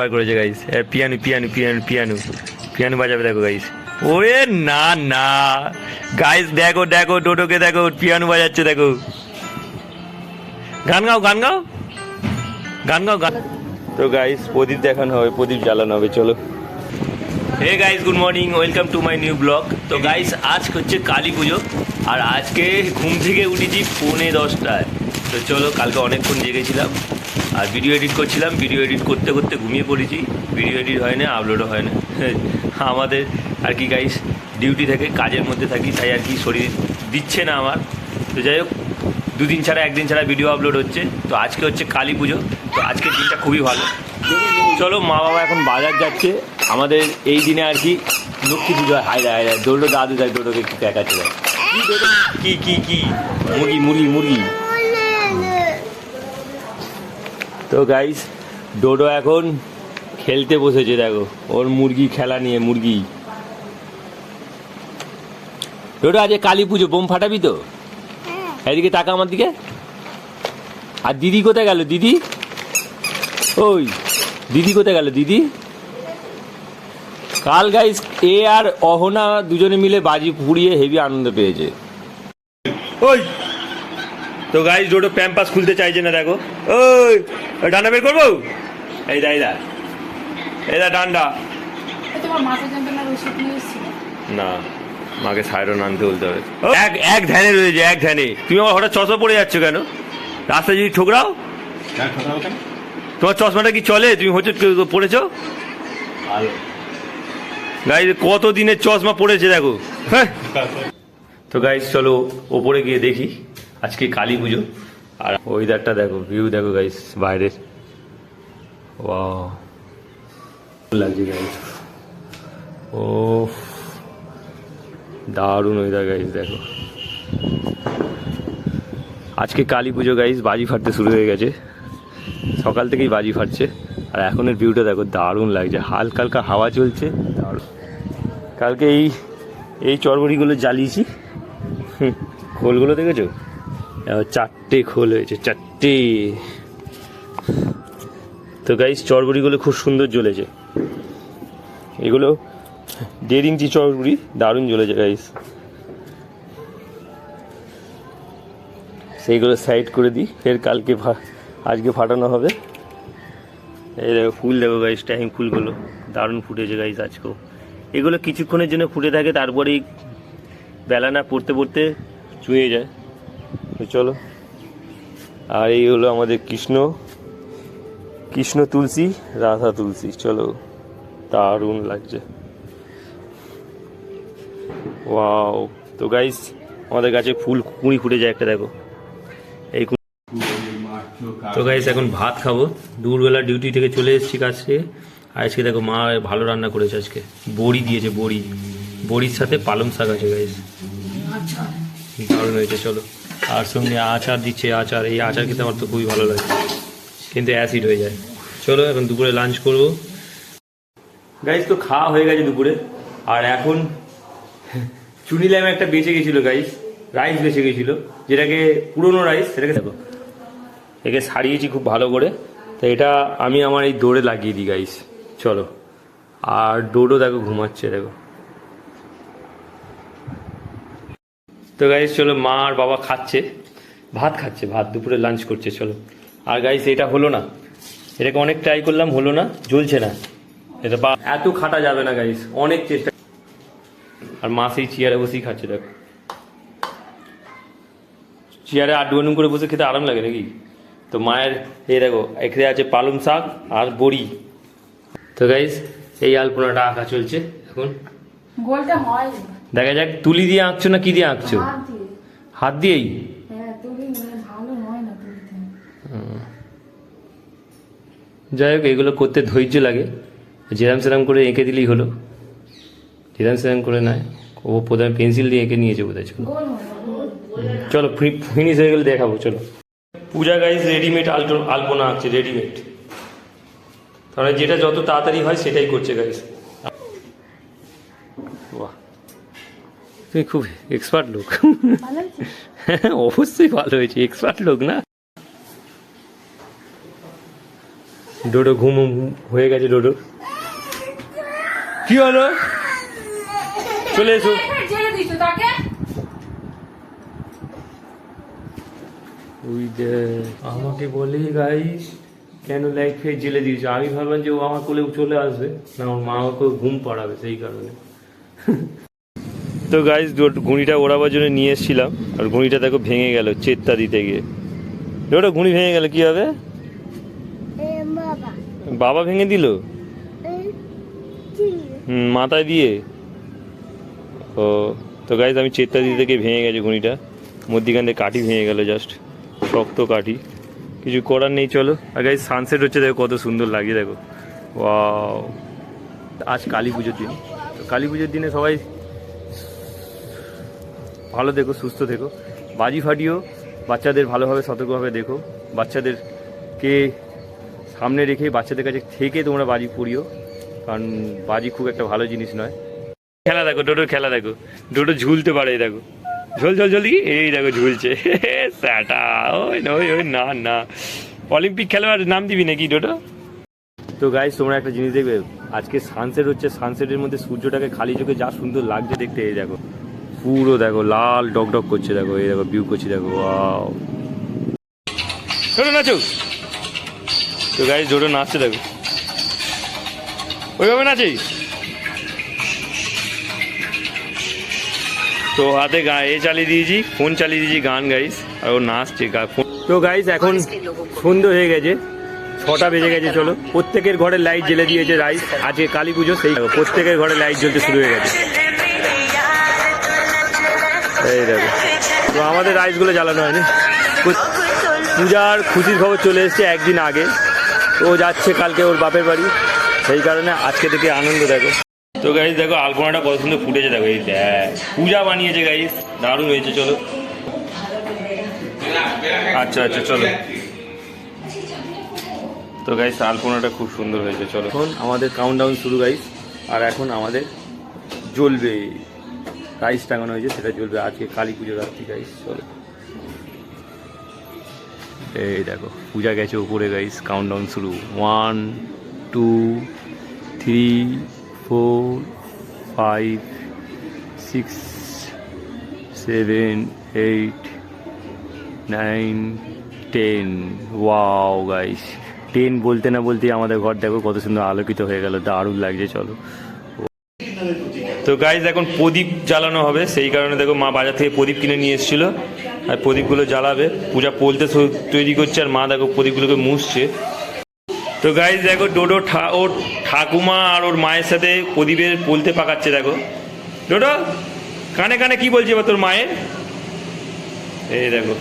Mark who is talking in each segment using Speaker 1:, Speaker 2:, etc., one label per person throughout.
Speaker 1: বার করেছে guys, piano piano piano piano piano বাজাবে দেখো গাইস। ওরে না না গাইস, দেখো দেখো টোটোকে দেখো পিয়ানো বাজাচ্ছে দেখো। গান গাও গান গাও গান গাও গান। তো গাইস প্রদীপ দেখানো হবে, প্রদীপ জ্বালানো হবে, চলো। Hey guys, good morning, welcome to my new blog. তো গাইস আজ হচ্ছে কালী পুজো, আর আজকে ঘুম থেকে উঠেছি 9:45টায়। তো চলো, কালকে অনেকক্ষণ জেগেছিলাম আর ভিডিও এডিট করছিলাম, ভিডিও এডিট করতে করতে ঘুমিয়ে পড়েছি। ভিডিও এডিট হয় না, আপলোডও হয় না। আমাদের আর কি গাইস ডিউটি থেকে কাজের মধ্যে থাকি, তাই আর কি শরীর দিচ্ছে না আমার। তো যাই হোক, দুদিন ছাড়া একদিন ছাড়া ভিডিও আপলোড হচ্ছে। তো আজকে হচ্ছে কালী পুজো, তো আজকের দিনটা খুবই ভালো। চলো, মা বাবা এখন বাজার যাচ্ছে। আমাদের এই দিনে আর কি লক্ষ্মী পুজো হয়। হায় হায় হায়, দৌড়ো দাদু যায়, দৌড়োকে একটু দেখাচ্ছে কি কি কি মুরগি মুরগি মুরগি। তো গাইস ডোডো এখন খেলতে বসেছে, দেখো ওর মুরগি খেলা নিয়ে। মুরগি ডোডো, আজকে কালী পুজো, বোম ফাটাবি তো? এদিকে তাকা আমার দিকে। আর দিদি কোথায় গেল? দিদি ওই দিদি কোথায় গেল? দিদি কাল গাইস এ আর অহনা দুজনে মিলে বাজি পুড়িয়ে হেভি আনন্দ পেয়েছে। ওই তো গাইস ডোডো প্যাম্পাস খুলতে চাইছে না, দেখো। ওই ডান্ডা বের করবো, এই দা এই দা এই দা ডান্ডা। না, মাকে সাইরন আনতে বলতে হবে। এক ধ্যানে রয়েছে, এক ধ্যানে। তুমি আমার হঠাৎ চশমা পড়ে যাচ্ছ কেন? রাস্তায় যদি ঠোকরাও, তোমার চশমাটা কি চলে? তুমি হচ্ছে পড়েছ গাইস, কত দিনের চশমা পড়েছে দেখো। হ্যাঁ, তো গাইস চলো ওপরে গিয়ে দেখি আজকে কালী পুজো। আর ওয়েদারটা দেখো, ভিউ দেখো গাইস বাইরের। ওয়াও লাগছে গাইস, ও দারুণ ওয়েদার গাইস। দেখো আজকে কালী পুজো গাইস, বাজি ফাটতে শুরু হয়ে গেছে, সকাল থেকেই বাজি ফাটছে। আর এখনের ভিউটা দেখো, দারুণ লাগছে, হালকা হালকা হাওয়া চলছে, দারুণ। কালকে এই চড়বড়িগুলো জ্বালিয়েছি, খোলগুলো দেখেছো? 4টে খোল হয়েছে, 4টে। তো গাইস চড়বড়িগুলো খুব সুন্দর জ্বলেছে, এগুলো 1.5 ইঞ্চি চড়বড়ি, দারুণ জ্বলেছে গাইস। সেইগুলো সাইড করে দিই, ফের কালকে আজকে ফাটানো হবে। এই দেখো ফুল দেখো গাইস, টাইম ফুলগুলো দারুণ ফুটেছে গাইস আজকেও। এগুলো কিছুক্ষণের জন্য ফুটে থাকে, তারপরেই বেলা না পড়তে পড়তে চুয়ে যায়। তো চলো, আর এই হলো আমাদের কৃষ্ণ তুলসী, রাধা তুলসী। চলো, দারুণ লাগছে, ওয়াও। তো গাইস আমাদের গাছে কুঁড়ি ফুটে যায় একটা, দেখো এই। তো গাইস এখন ভাত খাবো, দুপুরবেলা ডিউটি থেকে চলে এসেছি কাজ থেকে। আজকে দেখো মা ভালো রান্না করেছে, আজকে বড়ি দিয়েছে, বড়ির সাথে পালং শাক আছে গাইস, দারুণ হয়েছে। চলো, আর সঙ্গে আচার দিচ্ছে, আচার। এই আচার খেতে আমার তো খুবই ভালো লাগে, কিন্তু অ্যাসিড হয়ে যায়। চলো এখন দুপুরে লাঞ্চ করবো গাইস। তো খাওয়া হয়ে গেছে দুপুরে, আর এখন চুনি ল্যাম একটা বেঁচে গেছিলো গাইস, রাইস বেঁচে গেছিলো, যেটাকে পুরোনো রাইস, সেটাকে দেখো একে সারিয়েছি খুব ভালো করে। তো এটা আমি আমার এই দৌড়ে লাগিয়ে দিই গাইস। চলো, আর ডোডো দেখো ঘুমাচ্ছে, দেখো। তো গাইস চলো, মা আর বাবা ভাত খাচ্ছে, ভাত দুপুরে লাঞ্চ করছে। চলো, আর গাইস এটা হলো না, এটাকে অনেক ট্রাই করলাম, হলো না, জ্বলছে না এটা। এত খাটা যাবে না গাইস, অনেক চেষ্টা। আর মা সেই চেয়ারে বসেই খাচ্ছে, দেখো। চেয়ারে আড্ডু করে বসে খেতে আরাম লাগে নাকি? তো মায়ের এই দেখো, এখানে আছে পালং শাক আর বড়ি। তো গাইস এই আলপনাটা আঁকা চলছে এখন, দেখা যাক তুলি দিয়ে আঁকছো না কি দিয়ে আঁকছো? হাত দিয়েই। যাই হোক, এগুলো করতে ধৈর্য লাগে, যেরাম সেরাম করে এঁকে দিলেই হলো, যেরাম সেরাম করে নয়। ও প্রথমে পেন্সিল দিয়ে এঁকে নিয়েছে বোধহয়। চলো ফিনিশ হয়ে গেলে দেখাবো। চলো, পূজা গাইস রেডিমেড আলপনা আঁকছে, রেডিমেড। তাহলে যেটা যত তাড়াতাড়ি হয় সেটাই করছে গাইস। বাহ, তুমি খুব এক্সপার্ট লোক। অবশ্যই ভালো হয়েছে, এক্সপার্ট লোক না। ডোডো ঘুম হয়ে গেছে ডোডো। কি হলো? চলে এসো। আমাকে বলে গাইস কেন লাইট ফের জেলে দিয়েছো, আমি ভাবলাম যে ও আমার কোলে চলে আসবে, না ওর মা ওকে ঘুম পাড়াবে সেই কারণে। তো গাইস ঘুড়িটা ওড়াবার জন্য নিয়ে এসেছিলাম, আর ঘুড়িটা দেখো ভেঙে গেল চেত্তা দিতে গিয়ে। ওটা ঘুড়ি ভেঙে গেল, কি হবে? বাবা ভেঙে দিল মাথায় দিয়ে। ও তো গাইস আমি চেত্তা দিতে গিয়ে ভেঙে গেছে ঘুড়িটা, মধ্যিখান থেকে কাঠি ভেঙে গেল, জাস্ট শক্ত কাঠি, কিছু করার নেই। চলো। আর গাইস সানসেট হচ্ছে দেখো কত সুন্দর লাগছে, দেখো ওয়াও। আজ কালী পুজোর দিন, তো কালী পুজোর দিনে সবাই ভালো দেখো, সুস্থ থেকো, বাজি ফাটিও, বাচ্চাদের ভালোভাবে সতর্কভাবে দেখো, বাচ্চাদেরকে সামনে রেখে বাচ্চাদের কাছে থেকে তোমরা বাজি পড়িও, কারণ বাজি খুব একটা ভালো জিনিস নয়। খেলা দেখো ডোডোর, খেলা দেখো, ডোডো ঝুলতে পারে, দেখো ঝোল ঝোল ঝোল দিকে, এই দেখো ঝুলছে। স্যাটা ওই না, ওই না না, অলিম্পিক খেলোয়াড় নাম দিবি নাকি ডোডো? তো গাইস তোমরা একটা জিনিস দেখবে, আজকে সানসেট হচ্ছে, সানসেটের মধ্যে সূর্যটাকে খালি চোখে যা সুন্দর লাগছে দেখতে, এই দেখো পুরো দেখো লাল ডক করছে, দেখো এই দেখো ভিউ করছি, দেখো ওয়াও। ডোডো নাচো। তো গাইস ডোডো নাচছে দেখো, ওইভাবে নাচে। তো হাতে গায়ে চালিয়ে দিয়েছি, ফোন চালিয়ে দিয়েছি, গান গাইস, আর ও নাচছে। তো গাইস এখন সন্ধ্যে হয়ে গেছে, 6টা বেজে গেছে। চলো, প্রত্যেকের ঘরে লাইট জ্বেলে দিয়েছে রাইস, আজকে কালী পুজো, সেই প্রত্যেকের ঘরে লাইট জ্বলতে শুরু হয়ে গেছে, এই দেখো। তো আমাদের রাইসগুলো জ্বালানো হয়নি, পূজার খুশির খবর চলে এসছে একদিন আগে, ও যাচ্ছে কালকে ওর বাপের বাড়ি, সেই কারণে আজকে থেকে আনন্দ দেখো। তো গাইস দেখো আলপনাটা কত সুন্দর ফুটেছে, দেখো এই দেখ পূজা বানিয়েছে গাইস, দারুণ হয়েছে। চলো আচ্ছা আচ্ছা চলো। তো গাইস আলপনাটা খুব সুন্দর হয়েছে। চলো এখন আমাদের কাউন্টডাউন শুরু গাইস, আর এখন আমাদের জ্বলবে রাইস টাঙানো হয়েছে, সেটা জ্বলবে আজকে কালী পুজো রাত্রি গাইস। চলো এই দেখো পূজা গেছে উপরে গাইস, কাউন্টডাউন শুরু, 1 2 3 4 5 6 7 8 9 10। ওয়াও গাইস 10 বলতে না বলতে আমাদের ঘর দেখো কত সুন্দর আলোকিত হয়ে গেল, দারুণ লাগছে। চলো। তো গাইস এখন প্রদীপ জ্বালানো হবে, সেই কারণে দেখো মা বাজার থেকে প্রদীপ কিনে নিয়ে এসেছিল, আর প্রদীপগুলো জ্বালাবে, পূজা পলতে তৈরি করছে, আর মা দেখো প্রদীপগুলোকে মুছছে। তো গাইস দেখো ডোডো ওর ঠাকুমা আর ওর মায়ের সাথে প্রদীপের পলতে পাকাচ্ছে, দেখো ডোডো কানে কানে কি বলছে এবার তোর মায়ের, এই দেখো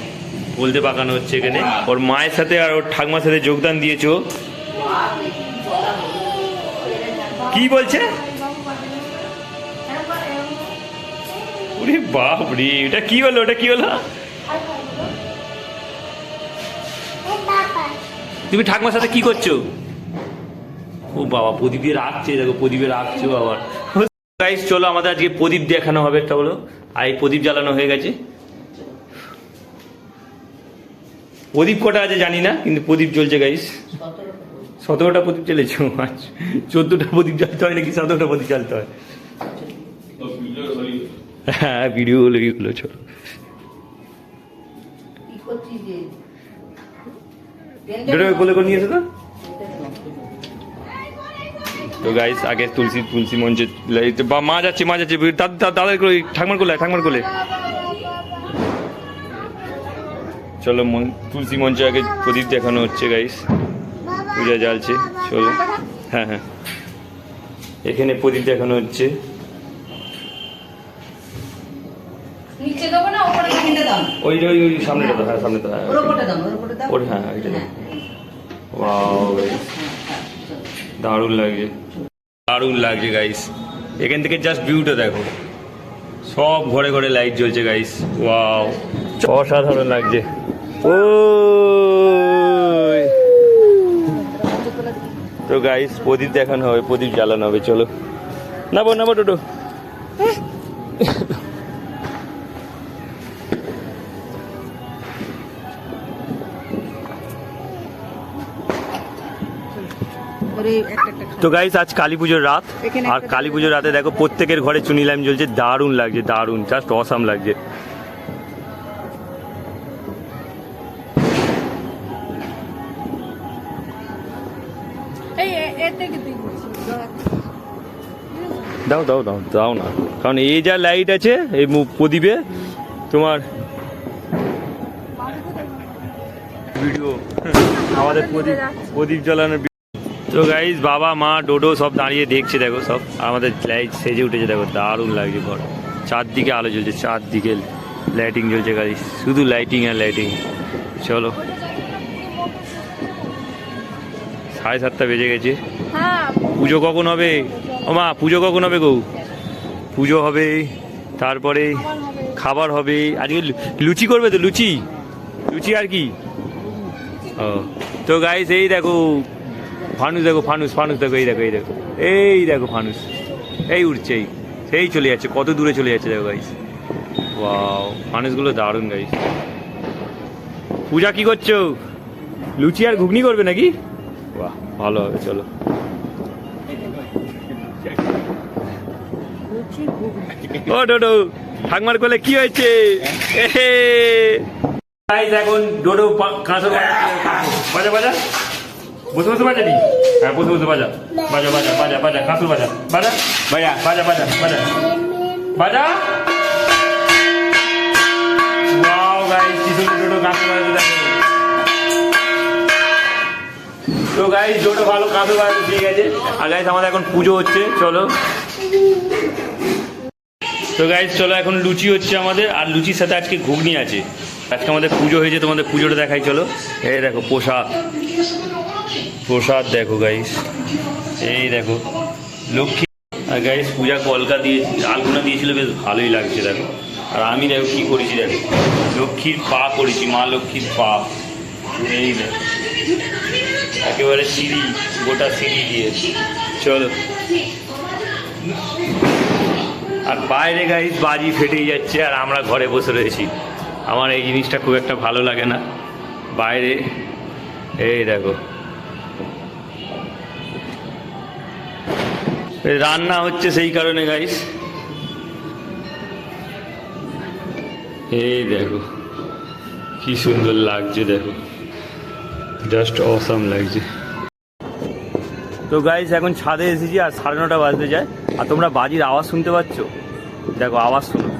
Speaker 1: পলতে পাকানো হচ্ছে এখানে, ওর মায়ের সাথে আর ওর ঠাকুমার সাথে যোগদান দিয়েছো। কি বলছে? ওরে বাপ রে, এটা কি হলো, ওটা কি হলো? তুমি ঠাকুমার সাথে কি করছো? ও বাবা প্রদীপে রাখছে, দেখো প্রদীপে রাখছো আবার। গাইস চলো আমাদের আজকে প্রদীপ দেখানো হবে একটা, বলো। আর এই প্রদীপ জ্বালানো হয়ে গেছে, প্রদীপ কটা আছে জানি না, কিন্তু প্রদীপ জ্বলছে গাইস। 17টা প্রদীপ জ্বলেছে, 14টা প্রদীপ জ্বালতে হয় নাকি 17টা প্রদীপ জ্বালতে হয়? হ্যাঁ ভিডিও হলো এগুলো। চলো কোলে করে নিয়ে এসো তো গাইস আগে তুলসী মঞ্চে মা যাচ্ছে দাদার কোলে, ঠাকুমার কোলে। চলো তুলসী মঞ্চে আগে প্রদীপ দেখানো হচ্ছে গাইস, পূজা জ্বালছে। চলো হ্যাঁ হ্যাঁ এখানে প্রদীপ দেখানো হচ্ছে। ওই সামনেটা তো, হ্যাঁ সামনেটা, হ্যাঁ ওর, হ্যাঁ এটা ওয়াও গাইস দারুণ লাগছে, দারুণ লাগছে গাইস। এখান থেকে জাস্ট ভিউটা দেখো, সব ঘরে ঘরে লাইট জ্বলছে গাইস, ওয়াও অসাধারণ লাগছে। ও তো গাইস প্রদীপ দেখানো হবে, প্রদীপ জ্বালানো হবে। চলো নাবো টোটো। তো গাইস আজ কালী পুজোর রাত, আর কালী পুজোর রাতে দেখো প্রত্যেকের ঘরে চুনি লাইম জ্বলছে, দারুণ লাগছে, দারুণ, জাস্ট অসাম লাগছে। দাও দাও দাও দাও না, কারণ এই যা লাইট আছে এই প্রদীপে তোমার ভিডিও আমাদের প্রদীপ জ্বালানোর। তো গাইস বাবা মা ডোডো সব দাঁড়িয়ে দেখছে, দেখো সব আমাদের লাইট সেজে উঠেছে, দেখো দারুণ লাগছে ঘর, চারদিকে আলো জ্বলছে, চারদিকে লাইটিং জ্বলছে গাইস, শুধু লাইটিং আর লাইটিং। চলো 7:30 বেজে গেছে। পুজো কখন হবে ও মা? পুজো কখন হবে গো? পুজো হবে, তারপরে খাবার হবে। আজকে লুচি করবে তো? লুচি লুচি আর কি? ও তো গাইস এই দেখো ফানুস, দেখো ফানুস, ফানুস দেখো, এই দেখো, এই দেখো, এই দেখো ফানুস, এই উঠছে, সেই চলে যাচ্ছে, কত দূরে চলে যাচ্ছে দেখো গাইস। ওয়াও, ফানুসগুলো দারুণ গাইস। পূজা কি করছো? লুচি আর ঘুগনি করবে নাকি? বাহ, ভালো হবে, চলো। ও ডোডো ঠাকমার কোলে কি হয়েছে? এখন ডোডো কাঁচর বাজা বাজা, বসে বসে বাজা নি, হ্যাঁ বসে বসে বাজা, বাজা বাজা বাজা বাজা, কাঁচর বাজা, বাজা বাজা বাজা বাজা বাজা বাজা। ওয়াও গাইস, কি সুন্দর ডোডো কাঁচর বাজাতে দেখো। তো গাইস ডোডো ভালো কাঁচর বাজাতে ঠিক আছে। আর গাইস আমাদের এখন পুজো হচ্ছে, চলো। তো গাইস চলো, এখন লুচি হচ্ছে আমাদের, আর লুচির সাথে আজকে ঘুগনি আছে। আজকে আমাদের পুজো হয়েছে, তোমাদের পুজোটা দেখাই চলো। এই দেখো প্রসাদ, প্রসাদ দেখো গাইস, এই দেখো লক্ষ্মী। আর গাইস পূজা কলকা দিয়ে আলগুনা দিয়েছিল, বেশ ভালোই লাগছে দেখো। আর আমি দেখো কি করেছি, দেখো লক্ষ্মীর পা করেছি, মা লক্ষ্মীর পা, এই দেখো একেবারে সিঁড়ি, গোটা সিঁড়ি দিয়ে। চলো, আর বাইরে গাইস বাজি ফেটেই যাচ্ছে, আর আমরা ঘরে বসে রয়েছি। আমার এই জিনিসটা খুব একটা ভালো লাগে না। বাইরে এই দেখো রান্না হচ্ছে, সেই কারণে গাইস। এই দেখো কি সুন্দর লাগছে, দেখো জাস্ট অসাম লাগছে। তো গাইস এখন ছাদে এসেছি, আর 9:30 বাজতে যায়, আর তোমরা বাজির আওয়াজ শুনতে পাচ্ছ? দেখো আওয়াজ শোনো,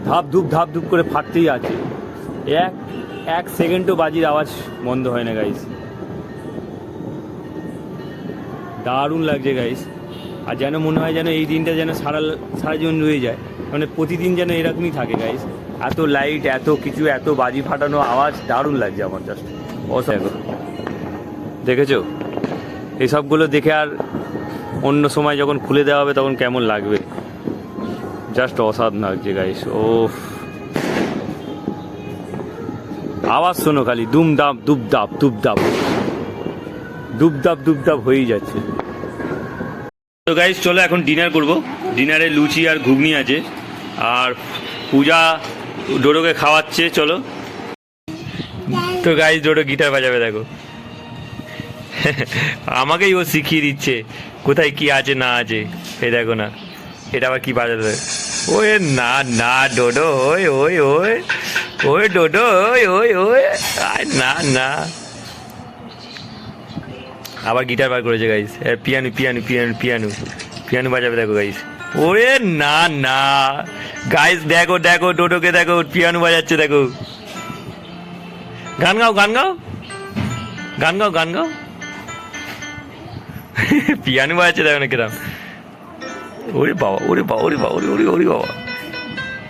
Speaker 1: ধাপ ধুপ ধাপ ধুপ করে ফাটতেই আছে, এক সেকেন্ডও বাজির আওয়াজ বন্ধ হয় না গাইস। দারুণ লাগছে গাইস। আর যেন মনে হয় যেন এই দিনটা যেন সারা জীবন রয়ে যায়, মানে প্রতিদিন যেন এরকমই থাকে গাইস। এত লাইট, এত কিছু, এত বাজি ফাটানো আওয়াজ, দারুণ লাগছে আমার, জাস্ট অসাধারণ। দেখেছো এইসবগুলো দেখে, আর অন্য সময় যখন খুলে দেওয়া হবে তখন কেমন লাগবে, জাস্ট অসাধারণ লাগছে গাইস। ও আওয়াজ শোনো খালি, দুমদাপ দুবদাপ দুবদাপ দুবদাপ দুবদাপ হয়েই যাচ্ছে। তো গাইস চলো এখন ডিনার করব। ডিনারে লুচি আর ঘুগনি আছে, আর পূজা ডোডোকে খাওয়াচ্ছে, চলো। তো গাইস ডোডো গিটার বাজাবে দেখো, আমাকেই ও শিখিয়ে দিচ্ছে কোথায় কি আছে না আছে। এই দেখো না, এটা আবার কি বাজাবে? ওই না না ডোডো, ওই ওই ওই ওই ডোডো, ওই ওই ওই, না না, আবার গিটার বার করেছে guys. Piano piano piano piano piano বাজাবে দেখো গাইস। ওরে না না গাইস, দেখো দেখো ডোডোকে দেখো, পিয়ানো বাজাচ্ছে দেখো। গান গাও, গান গাও, গান গাও, গান গাও। পিয়ানো বাজাচ্ছে দেখো না কিরম। ওরে বাবা, ওরে বাবা, ওরে বাবা, ওরে ওরে বাবা।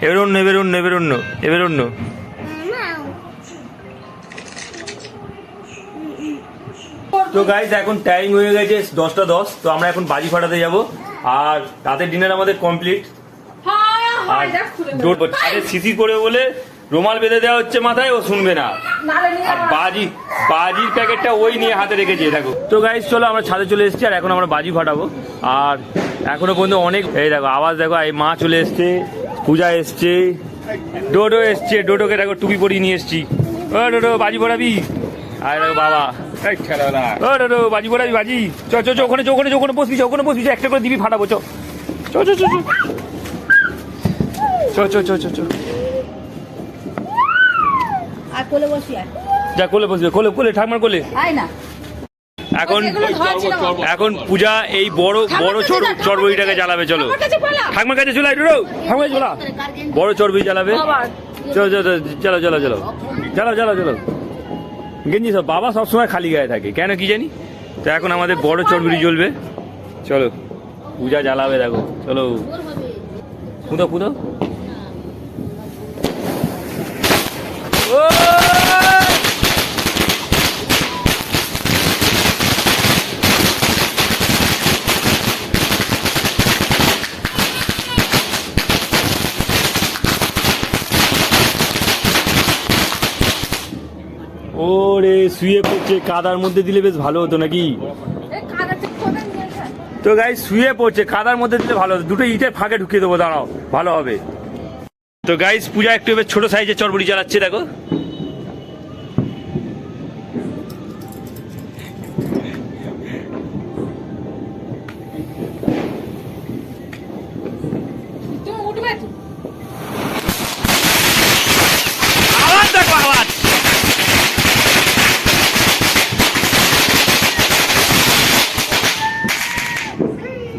Speaker 1: এবার অন্য, এবার অন্য, এবার অন্য, এবার অন্য। তো গাইস এখন টাইম হয়ে গেছে 10:10। তো আমরা এখন বাজি ফাটাতে যাব, আর রাতের ডিনার আমাদের কমপ্লিট। আর শিশির করে বলে রুমাল বেঁধে দেওয়া হচ্ছে মাথায়, ও শুনবে না। আর বাজির প্যাকেটটা ওই নিয়ে হাতে রেখেছে দেখো। তো গাইস চলো আমরা ছাদে চলে এসেছি, আর এখন আমরা বাজি ফাটাবো। আর এখনো পর্যন্ত অনেক, এই দেখো আওয়াজ দেখো, এই মা চলে এসছে, পূজা এসছে, ডোডো এসছে, ডোডোকে দেখো টুপি পরিয়ে নিয়ে এসছি। ও ডোডো বাজি ফাটাবি? আর দেখো বাবা বাজি পড়াবি বাজি। চ চ চ ওখানে ওখানে ওখানে বসবি, ওখানে বসবি, একটা করে দিবি ফাটাবো। চ চ চ চ চ চ চ চ।
Speaker 2: আর কোলে বসবি আর
Speaker 1: যা কোলে বসবে, কোলে কোলে ঠাকুমার কোলে।
Speaker 2: আয় না
Speaker 1: এখন এখন পূজা এই বড় বড় চড়বড়িটাকে জ্বালাবে। চলো ঠাকুমার কাছে চলে আয়, ঠাকুমার কাছে চলা, বড় চড়বড়ি জ্বালাবে। চলো চলো চলো চলো চলো চলো চলো চলো। গেঞ্জি সব বাবা সবসময় খালি গায়ে থাকে কেন কি জানি। তো এখন আমাদের বড় চড়বড়ি জ্বলবে। চলো পূজা জ্বালাবে, দেখো চলো পুঁতো পুঁতো। ওরে শুয়ে পড়ছে, কাদার মধ্যে দিলে বেশ ভালো হতো নাকি। তো গাইস শুয়ে পড়ছে, কাদার মধ্যে দিলে ভালো হতো। দুটো ইটের ফাঁকে ঢুকিয়ে দেবো, দাঁড়াও ভালো হবে। তো গাইস পূজা একটু এবার ছোট সাইজের চড়বড়ি জ্বালাচ্ছে, দেখো। আওয়াজ দেখো আওয়াজ।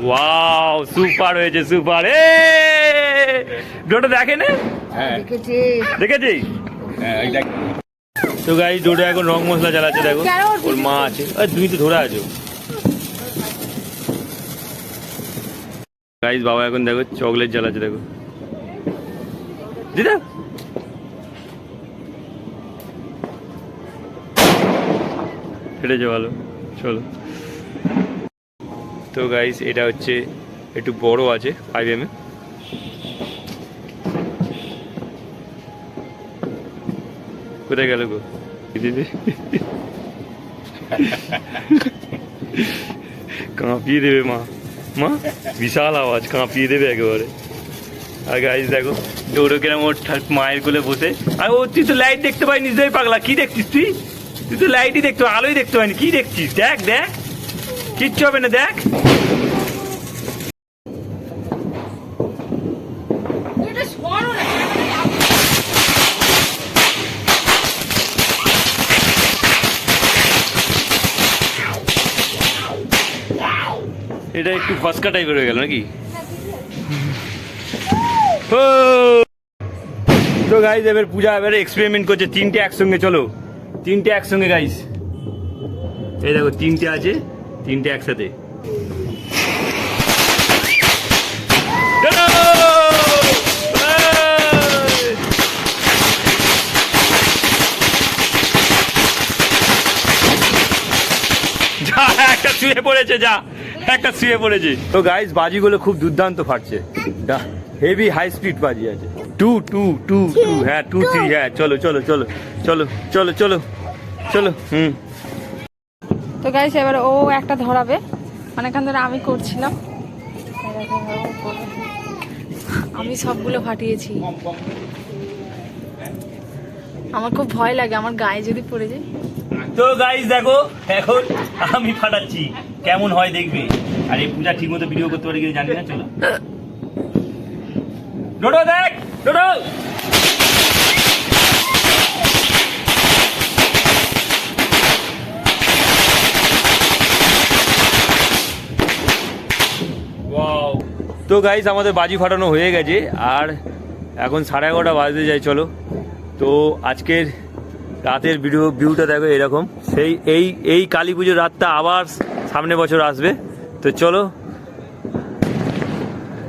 Speaker 1: ওয়াও সুপার হয়েছে, সুপার। এ ডোডো দেখে না?
Speaker 2: হ্যাঁ
Speaker 1: দেখেছি। তো গাইস ডোডো এখন রং মশলা জ্বালাচ্ছে, দেখো ওর মা আছে। তুমি তো ধরে আছো গাইস। বাবা এখন দেখো চকলেট জ্বালাচ্ছে, দেখো দিদা। ফেটেছে ভালো। চলো তো গাইস এটা হচ্ছে একটু বড় আছে 5mm। কোথায় গেল গো দিদি? কাঁপিয়ে দেবে মা, মা বিশাল আওয়াজ, কাঁপিয়ে দেবে একেবারে। আর গাইস দেখো ডোডো কেরম ওর মায়ের কোলে বসে। আর ও তুই তো লাইট দেখতে পাই নিশ্চয়ই, পাগলা কি দেখছিস তুই? তুই তো লাইটই দেখতে, আলোই দেখতে পাইনি, কি দেখছিস? দেখ দেখ, কিচ্ছু হবে না, দেখ। এটা একটু ফসকা টাইপের হয়ে গেল নাকি। তো গাইস এবার পূজা এবারে এক্সপেরিমেন্ট করছে, তিনটে একসঙ্গে। চলো তিনটে একসঙ্গে গাইস, এই দেখো তিনটে আছে, তিনটে একসাথে। যা একটা শুয়ে পড়েছে, যা একটা শুয়ে পড়েছে। তো গাইস বাজিগুলো খুব দুর্দান্ত ফাটছে, হেভি হাই স্পিড বাজি আছে। 2 2 2 2 হ্যাঁ 2 3 হ্যাঁ। চলো চলো চলো চলো চলো চলো চলো।
Speaker 3: তো গাইস এবার ও একটা ধরাবে, অনেকক্ষণ ধরে আমি করছিলাম, আমি সবগুলো ফাটিয়েছি। আমার খুব ভয় লাগে আমার গায়ে যদি পড়ে যায়।
Speaker 1: তো গাইস দেখো এখন আমি ফাটাচ্ছি, কেমন হয় দেখবে। আর এই পূজা ঠিক মতো ভিডিও করতে পারে কিনা জানি না। চলো ডোডো দেখ, ডোডো তো গাইস আমাদের বাজি ফাটানো হয়ে গেছে, আর এখন 11:30 বাজতে যায়। চলো তো আজকের রাতের ভিউটা দেখো এরকম। সেই এই কালী পুজোর রাতটা আবার সামনে বছর আসবে। তো চলো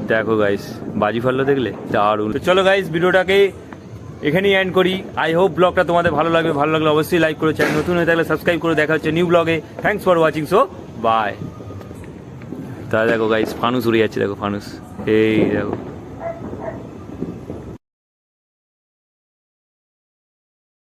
Speaker 1: দেখো গাইস বাজি ফাটলো দেখলে দারুণ। তো চলো গাইস ভিডিওটাকে এখানেই এন্ড করি। আই হোপ ব্লগটা তোমাদের ভালো লাগবে, ভালো লাগলে অবশ্যই লাইক করো, চ্যানেল নতুন হয়ে থাকলে সাবস্ক্রাইব করে। দেখা হচ্ছে নিউ ব্লগে। Thanks for watching, so bye. তা দেখো গাইস ফানুস উড়ে যাচ্ছে, দেখো ফানুস, এই দেখো।